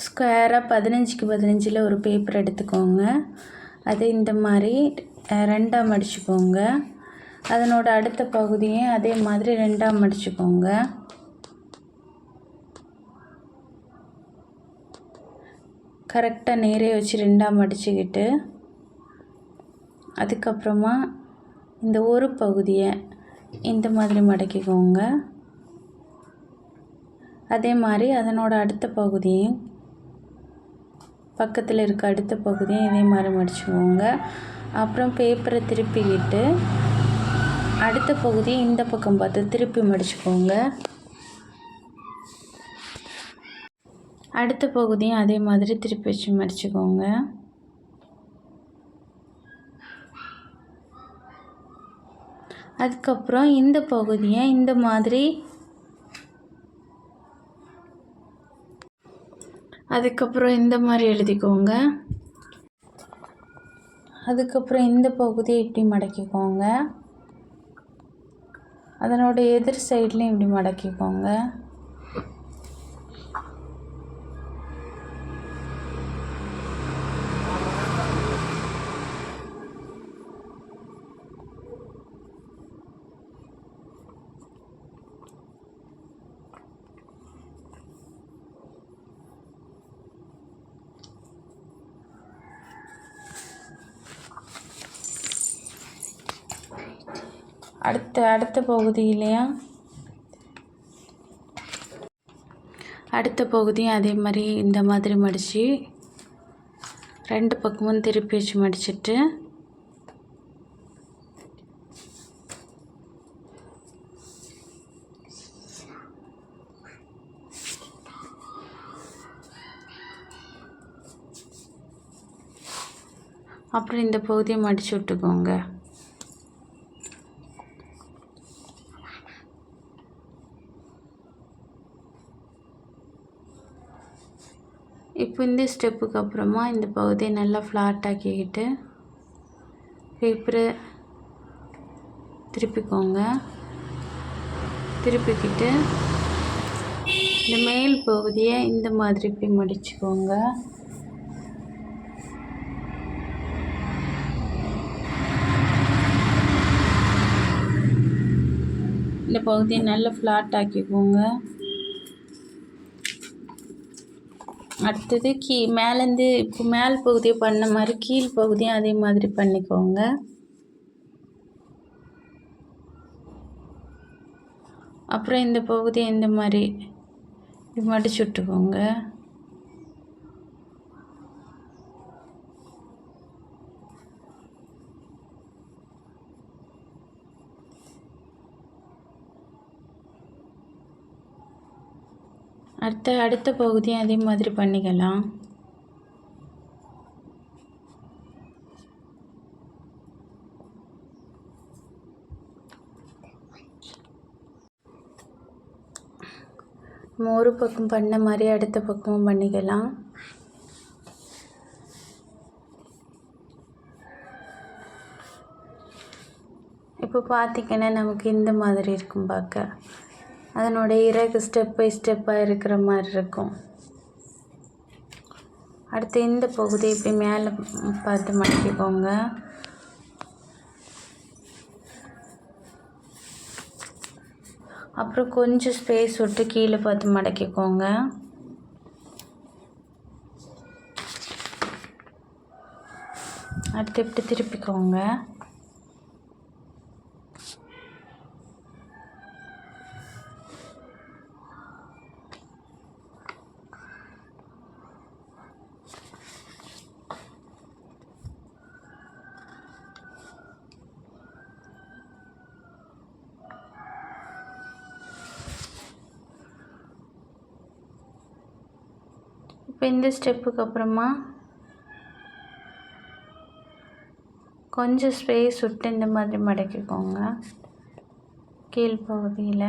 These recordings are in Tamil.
ஸ்கொயராக 15க்கு 15ல் ஒரு பேப்பர் எடுத்துக்கோங்க. அதை இந்த மாதிரி 2ஆக மடிச்சுக்கோங்க. அதனோட அடுத்த பகுதியை அதே மாதிரி 2ஆக மடிச்சுக்கோங்க. கரெக்டாக நேரே வச்சு 2ஆக மடிச்சுக்கிட்டு அதுக்கப்புறமா இந்த ஒரு பகுதியை இந்த மாதிரி மடக்கிக்கோங்க. அதே மாதிரி அதனோட அடுத்த பகுதியும் பக்கத்தில் இருக்க அடுத்த பகுதியும் இதே மாதிரி மடிச்சுக்கோங்க. அப்புறம் பேப்பரை திருப்பிக்கிட்டு அடுத்த பகுதியை இந்த பக்கம் பார்த்து திருப்பி மடிச்சுக்கோங்க. அடுத்த பகுதியும் அதே மாதிரி திருப்பி வச்சு மடிச்சுக்கோங்க. அதுக்கப்புறம் இந்த பகுதியை இந்த மாதிரி எழுதிக்கோங்க. அதுக்கப்புறம் இந்த பகுதியை இப்படி மடக்கிக்கோங்க. அதனோட எதிர் சைட்லையும் இப்படி மடக்கிக்கோங்க. அடுத்த பகுதியிலையும் அடுத்த பகுதியும் அதே மாதிரி இந்த மாதிரி மடித்து 2 பக்கமும் திருப்பி வச்சு மடிச்சிட்டு அப்புறம் இந்த பகுதியை மடித்து விட்டுக்கோங்க. இப்போ இந்த ஸ்டெப்புக்கு அப்புறமா இந்த பகுதியை நல்லா ஃப்ளாட் ஆக்கிக்கிட்டு பேப்பரை திருப்பிக்கோங்க. திருப்பிக்கிட்டு இந்த மேல் பகுதியை இந்த மாதிரி போய் மடிச்சுக்கோங்க. இந்த பகுதியை நல்லா ஃப்ளாட் ஆக்கிக்கோங்க. அடுத்தது மேலேருந்து இப்போ மேல் பகுதியை பண்ண மாதிரி கீழ் பகுதியும் அதே மாதிரி பண்ணிக்கோங்க. அப்புறம் இந்த பகுதியை இந்த மாதிரி மடிச்சு விட்டுக்கோங்க. அடுத்த பகுதியும் அதே மாதிரி பண்ணிக்கலாம். நம்ம ஒரு பக்கம் பண்ண மாதிரி அடுத்த பக்கமும் பண்ணிக்கலாம். இப்போ பார்த்திங்கன்னா நமக்கு இந்த மாதிரி இருக்கும் பார்க்க. அதனோட இறகு ஸ்டெப் பை ஸ்டெப்பாக இருக்கிற மாதிரி இருக்கும். அடுத்து இந்த பகுதி இப்படி மேலே பார்த்து மடக்கிக்கோங்க. அப்புறம் கொஞ்சம் ஸ்பேஸ் விட்டு கீழே பார்த்து மடக்கிக்கோங்க. அடுத்து இப்படி திருப்பிக்கோங்க. இப்போ இந்த ஸ்டெப்புக்கு அப்புறமா கொஞ்சம் ஸ்பேஸ் விட்டு இந்த மாதிரி மடக்கிக்கோங்க கீழ் பகுதியில்.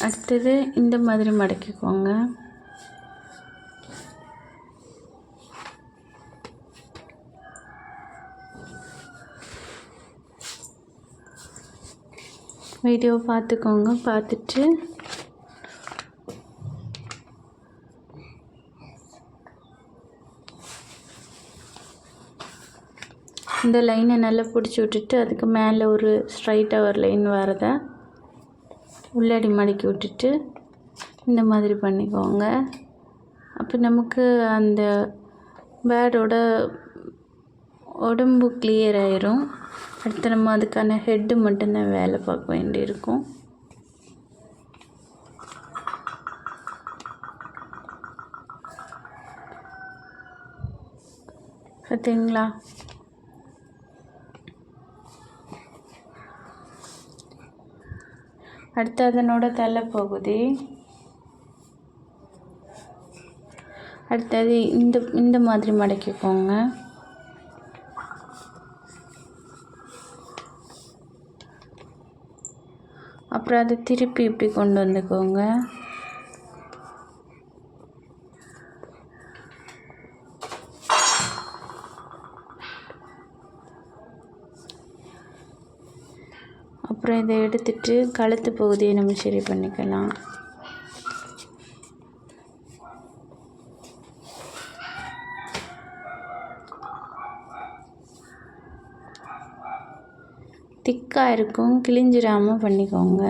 அடுத்தது இந்த மாதிரி மடக்கிக்கோங்க. வீடியோ பார்த்துக்கோங்க. பார்த்துட்டு இந்த லைனை நல்லா பிடிச்சி விட்டுட்டு அதுக்கு மேலே ஒரு ஸ்ட்ரைட்டாக ஒரு லைன் வரதை உள்ளாடி மடக்கி விட்டுட்டு இந்த மாதிரி பண்ணிக்கோங்க. அப்போ நமக்கு அந்த பேர்டோட உடம்பு கிளியர் ஆயிரும். அடுத்து நம்ம அதுக்கான ஹெட்டு மட்டும்தான் வேலை பார்க்க வேண்டியிருக்கும். பார்த்தீங்களா? அடுத்து அதனோட தலை பகுதி, அடுத்தது இந்த மாதிரி மடக்கிக்கோங்க. அப்புறம் அதை திருப்பி இப்படி கொண்டு வந்துக்கோங்க. அப்புறம் இதை எடுத்துட்டு கழுத்து பகுதியை நம்ம சரி பண்ணிக்கலாம். திக்காக இருக்கும், கிழிஞ்சிடாமல் பண்ணிக்கோங்க.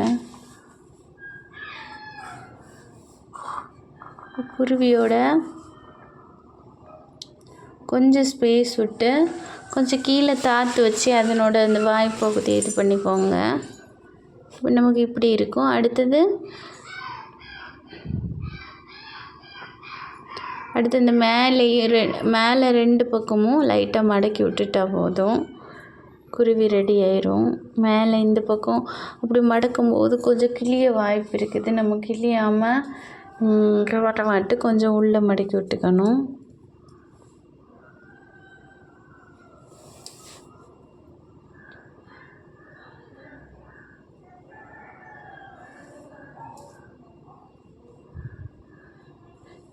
குருவியோட கொஞ்சம் ஸ்பேஸ் விட்டு கொஞ்சம் கீழே தாத்து வச்சு அதனோட அந்த வாய்ப்பகுதியை இது பண்ணிக்கோங்க. இப்போ நமக்கு இப்படி இருக்கும். அடுத்தது இந்த மேலே 2 பக்கமும் லைட்டாக மடக்கி விட்டுட்டா போதும், குருவி ரெடி ஆயிரும். மேலே இந்த பக்கம் அப்படி மடக்கும்போது கொஞ்சம் கிளிய வாய்ப்பு இருக்குது. நம்ம கிளியாமல் கவாட்டமாட்டு கொஞ்சம் உள்ளே மடக்கி விட்டுக்கணும்.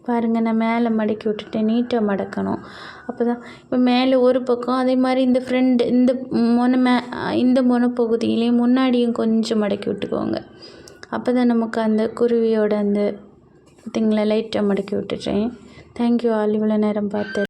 பாருங்கள், நான் மேலே மடக்கி விட்டுட்டேன். நீட்டாக மடக்கணும். அப்போ தான் இப்போ மேலே ஒரு பக்கம், அதே மாதிரி இந்த ஃப்ரெண்டு இந்த முனை பகுதியிலையும் முன்னாடியும் கொஞ்சம் மடக்கி விட்டுக்கோங்க. அப்போ தான் நமக்கு அந்த குருவியோட அந்த பார்த்திங்களா லைட்டாக மடக்கி விட்டுட்டேன். தேங்க்யூ ஆல், இவ்வளோ நேரம் பார்த்து.